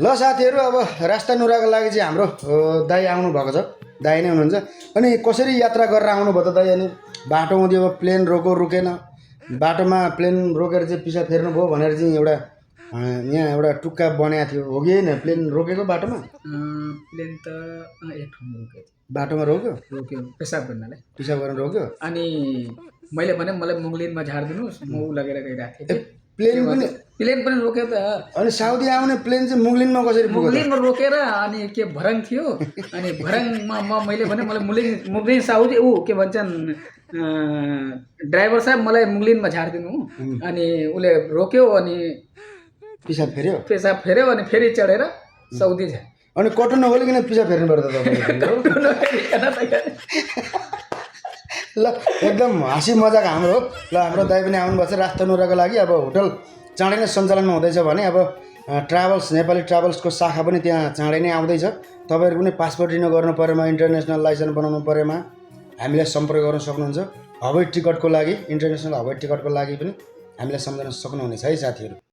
ल साथीहरू, अब रास्ता नुराको लागि चाहिँ हाम्रो दाइ आउनु भएको छ, दाइ नै हुनुहुन्छ। अनि कसरी यात्रा गरेर आउनुभयो त दाइ? अनि बाटोमा त्यो अब प्लेन रुकेन, बाटोमा प्लेन रोकेर चाहिँ पिछा फेर्नुभयो भनेर चाहिँ एउटा यहाँ एउटा टुक्का बनाएको थियो, हो कि होइन? प्लेन रोकेको बाटोमा? प्लेन त एक ठाउँमा रोकेको थियो, बाटोमा रोक्यो, पेसाब गर्नलाई। पिसाब गरेर रोक्यो। अनि मैले भने मलाई मुगलिनमा झारिदिनुहोस्, म ऊ लगेर गइरहेको थिएँ। प्लेन पनि रोक्यो त। अनि साउदी आउने प्लेन चाहिँ मुगलिनमा कसरी पुग्यो? मुगलिनमा रोकेर अनि के भरङ थियो, अनि भरङमा मैले भने मलाई मुगलिन साउदी ऊ के भन्छन् ड्राइभर साहब मलाई मुगलिनमा झारिदिनु। अनि उसले रोक्यो, अनि पिसाब फेर्यो अनि फेरि चढेर साउदी झ्या। अनि कटो नखोलिकन पिसाब फेर्नु पर्यो त तपाईँले? ल एकदम हाँसी मजाक हाम्रो हो। ल हाम्रो दाइ पनि आउनुभएको छ रास्ता नुराको लागि। अब होटल चाँडै नै सञ्चालनमा हुँदैछ भने अब ट्राभल्स, नेपाली ट्राभल्सको शाखा पनि त्यहाँ चाँडै नै आउँदैछ। तपाईँहरू पनि पासपोर्ट रिन्यू गर्नु परेमा, इन्टरनेसनल लाइसेन्स बनाउनु परेमा हामीलाई सम्पर्क गर्न सक्नुहुन्छ। हवाई टिकटको लागि, इन्टरनेसनल हवाई टिकटको लागि पनि हामीलाई सम्झन सक्नुहुनेछ है साथीहरू।